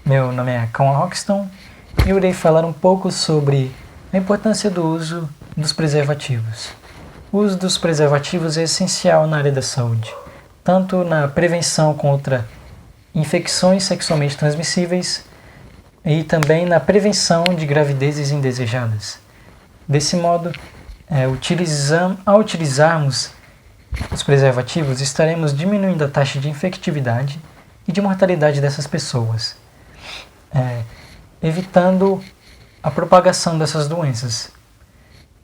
Meu nome é Cão Roxton e eu irei falar um pouco sobre a importância do uso dos preservativos. O uso dos preservativos é essencial na área da saúde, tanto na prevenção contra infecções sexualmente transmissíveis e também na prevenção de gravidezes indesejadas. Desse modo, ao utilizarmos os preservativos, estaremos diminuindo a taxa de infectividade e de mortalidade dessas pessoas, evitando a propagação dessas doenças.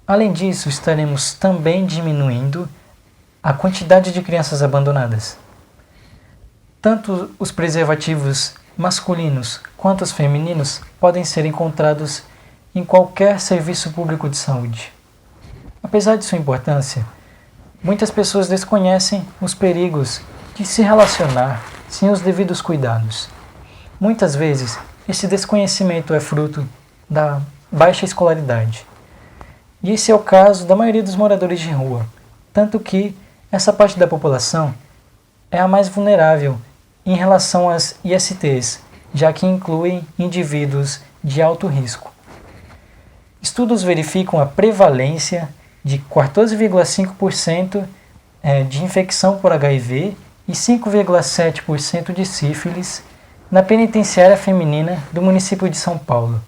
Além disso, estaremos também diminuindo a quantidade de crianças abandonadas. Tanto os preservativos masculinos quanto os femininos podem ser encontrados em qualquer serviço público de saúde. Apesar de sua importância, muitas pessoas desconhecem os perigos de se relacionar sem os devidos cuidados. Muitas vezes, esse desconhecimento é fruto da baixa escolaridade. E esse é o caso da maioria dos moradores de rua, tanto que essa parte da população é a mais vulnerável em relação às ISTs, já que incluem indivíduos de alto risco. Estudos verificam a prevalência de 14,5% de infecção por HIV e 5,7% de sífilis na penitenciária feminina do município de São Paulo.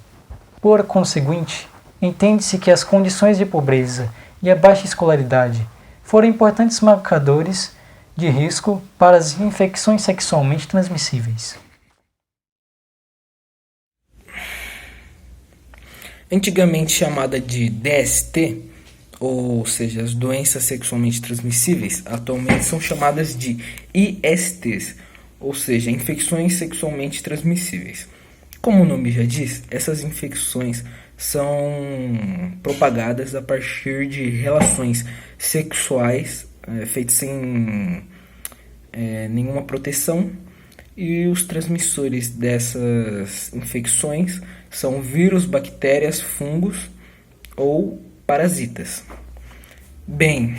Por conseguinte, entende-se que as condições de pobreza e a baixa escolaridade foram importantes marcadores de risco para as infecções sexualmente transmissíveis. Antigamente chamada de DST, ou seja, as doenças sexualmente transmissíveis, atualmente são chamadas de ISTs, ou seja, infecções sexualmente transmissíveis. Como o nome já diz, essas infecções são propagadas a partir de relações sexuais feitas sem nenhuma proteção, e os transmissores dessas infecções são vírus, bactérias, fungos ou parasitas. Bem,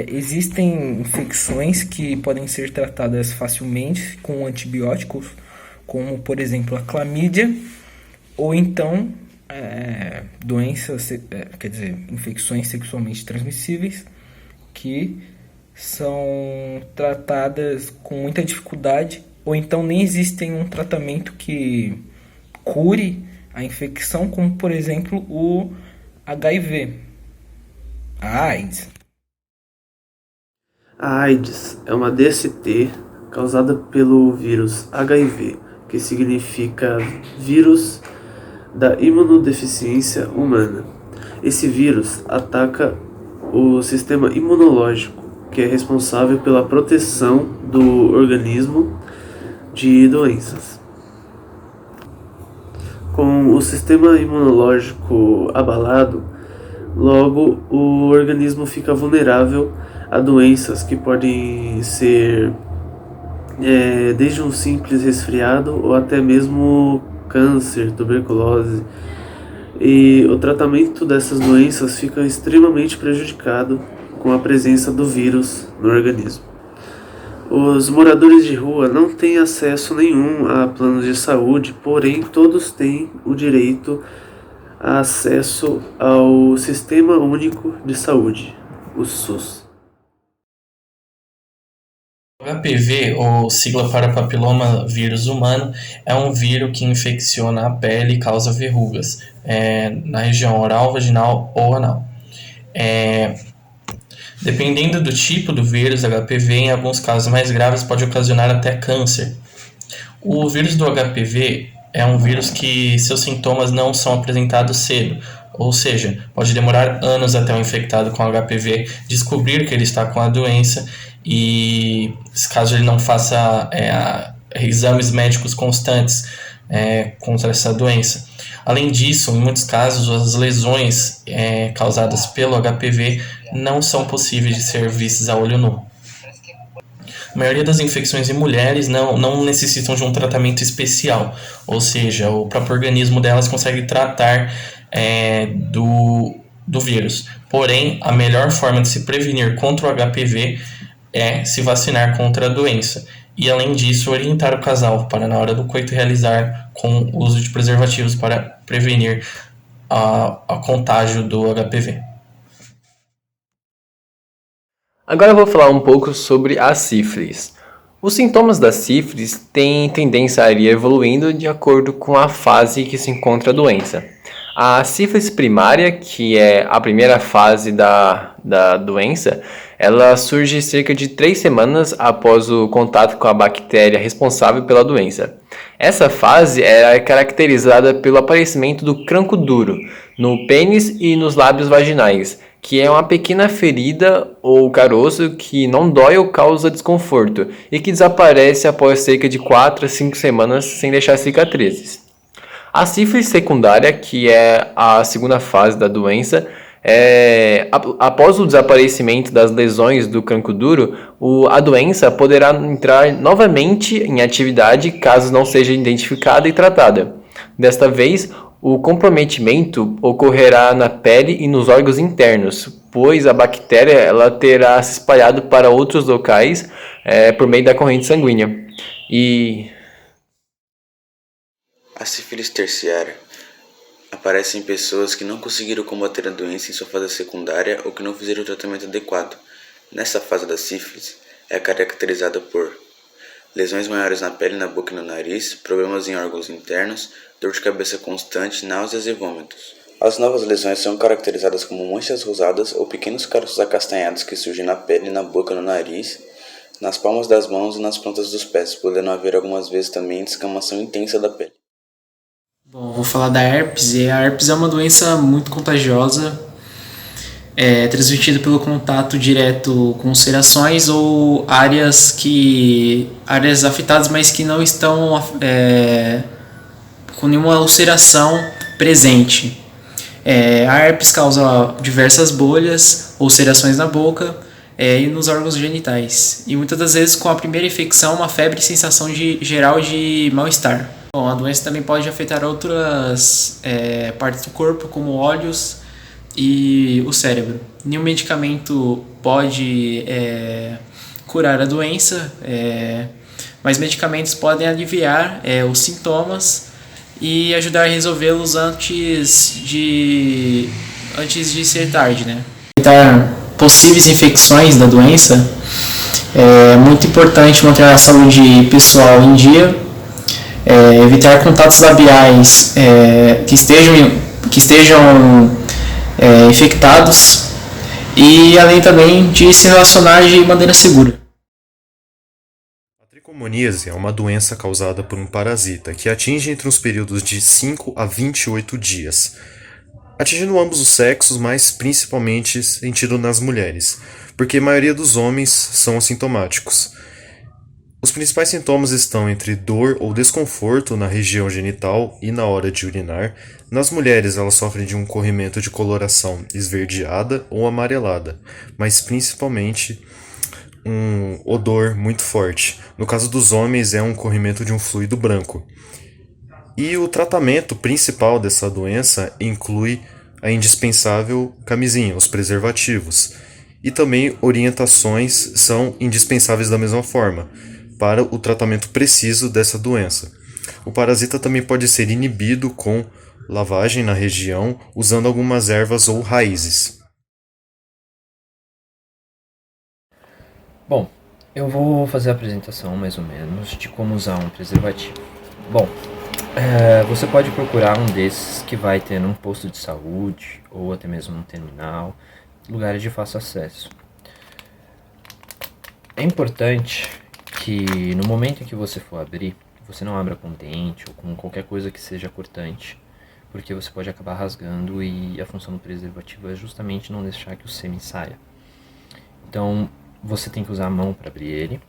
existem infecções que podem ser tratadas facilmente com antibióticos, como por exemplo a clamídia, ou então infecções sexualmente transmissíveis que são tratadas com muita dificuldade, ou então nem existem um tratamento que cure a infecção, como por exemplo o HIV, a AIDS. A AIDS é uma DST causada pelo vírus HIV, que significa vírus da imunodeficiência humana. Esse vírus ataca o sistema imunológico, que é responsável pela proteção do organismo de doenças. Com o sistema imunológico abalado, logo o organismo fica vulnerável a doenças que podem ser desde um simples resfriado ou até mesmo câncer, tuberculose. E o tratamento dessas doenças fica extremamente prejudicado com a presença do vírus no organismo. Os moradores de rua não têm acesso nenhum a planos de saúde, porém todos têm o direito a acesso ao Sistema Único de Saúde, o SUS. O HPV, ou sigla para papiloma vírus humano, é um vírus que infecciona a pele e causa verrugas na região oral, vaginal ou anal. Dependendo do tipo do vírus HPV, em alguns casos mais graves, pode ocasionar até câncer. O vírus do HPV é um vírus que seus sintomas não são apresentados cedo, ou seja, pode demorar anos até o infectado com HPV descobrir que ele está com a doença, e caso ele não faça exames médicos constantes contra essa doença. Além disso, em muitos casos, as lesões causadas pelo HPV não são possíveis de ser vistas a olho nu. A maioria das infecções em mulheres não necessitam de um tratamento especial, ou seja, o próprio organismo delas consegue tratar do vírus. Porém, a melhor forma de se prevenir contra o HPV é se vacinar contra a doença. e, além disso, orientar o casal para, na hora do coito, realizar com o uso de preservativos para prevenir a contágio do HPV. Agora eu vou falar um pouco sobre a sífilis. Os sintomas da sífilis têm tendência a ir evoluindo de acordo com a fase que se encontra a doença. A sífilis primária, que é a primeira fase da doença, ela surge cerca de 3 semanas após o contato com a bactéria responsável pela doença. Essa fase é caracterizada pelo aparecimento do cranco duro no pênis e nos lábios vaginais, que é uma pequena ferida ou caroço que não dói ou causa desconforto e que desaparece após cerca de 4 a 5 semanas sem deixar cicatrizes. A sífilis secundária, que é a segunda fase da doença, após o desaparecimento das lesões do cancro duro, a doença poderá entrar novamente em atividade caso não seja identificada e tratada. Desta vez, o comprometimento ocorrerá na pele e nos órgãos internos, pois a bactéria ela terá se espalhado para outros locais por meio da corrente sanguínea. A sífilis terciária aparece em pessoas que não conseguiram combater a doença em sua fase secundária ou que não fizeram o tratamento adequado. Nessa fase da sífilis, é caracterizada por lesões maiores na pele, na boca e no nariz, problemas em órgãos internos, dor de cabeça constante, náuseas e vômitos. As novas lesões são caracterizadas como manchas rosadas ou pequenos caroços acastanhados que surgem na pele, na boca e no nariz, nas palmas das mãos e nas plantas dos pés, podendo haver algumas vezes também descamação intensa da pele. Bom, vou falar da herpes, e a herpes é uma doença muito contagiosa, transmitida pelo contato direto com ulcerações ou áreas afetadas, mas que não estão com nenhuma ulceração presente. A herpes causa diversas bolhas, ulcerações na boca e nos órgãos genitais. E muitas das vezes, com a primeira infecção, uma febre e sensação geral de mal-estar. Bom, a doença também pode afetar outras partes do corpo, como olhos e o cérebro. Nenhum medicamento pode curar a doença, mas medicamentos podem aliviar os sintomas e ajudar a resolvê-los antes de ser tarde, né? Evitar possíveis infecções da doença é muito importante manter a saúde pessoal em dia. Evitar contatos labiais que estejam infectados e além também de se relacionar de maneira segura. A tricomoníase é uma doença causada por um parasita que atinge entre os períodos de 5 a 28 dias, atingindo ambos os sexos, mas principalmente sentido nas mulheres, porque a maioria dos homens são assintomáticos. Os principais sintomas estão entre dor ou desconforto na região genital e na hora de urinar. Nas mulheres, elas sofrem de um corrimento de coloração esverdeada ou amarelada, mas principalmente um odor muito forte. No caso dos homens, é um corrimento de um fluido branco. E o tratamento principal dessa doença inclui a indispensável camisinha, os preservativos. E também orientações são indispensáveis da mesma forma para o tratamento preciso dessa doença. O parasita também pode ser inibido com lavagem na região, usando algumas ervas ou raízes. Bom, eu vou fazer a apresentação mais ou menos de como usar um preservativo. Bom, você pode procurar um desses que vai ter num posto de saúde ou até mesmo num terminal, lugares de fácil acesso. É importante que no momento em que você for abrir, você não abra com dente ou com qualquer coisa que seja cortante, porque você pode acabar rasgando e a função do preservativo é justamente não deixar que o sêmen saia. Então, você tem que usar a mão para abrir ele.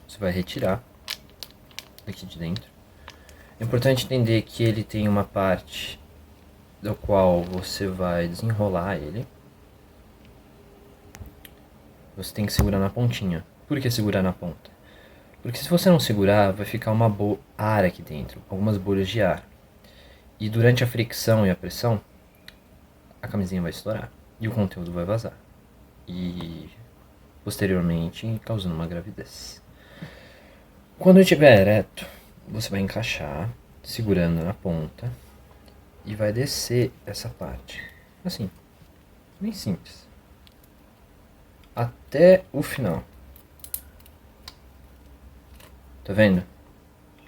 Você vai retirar aqui de dentro. É importante entender que ele tem uma parte da qual você vai desenrolar ele. Você tem que segurar na pontinha. Por que segurar na ponta? Porque se você não segurar, vai ficar uma ar aqui dentro, algumas bolhas de ar. E durante a fricção e a pressão, a camisinha vai estourar e o conteúdo vai vazar. E posteriormente causando uma gravidez. Quando estiver ereto, você vai encaixar, segurando na ponta, e vai descer essa parte, assim, bem simples, até o final. Tá vendo?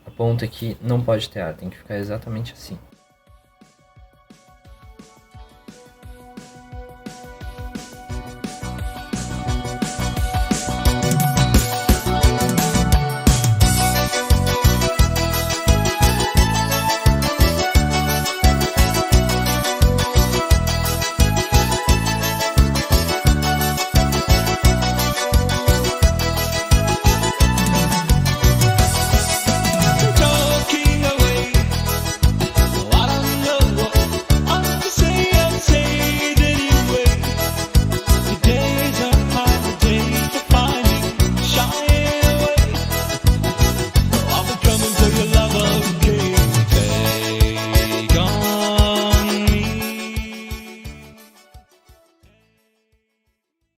A ponta aqui não pode ter ar, tem que ficar exatamente assim.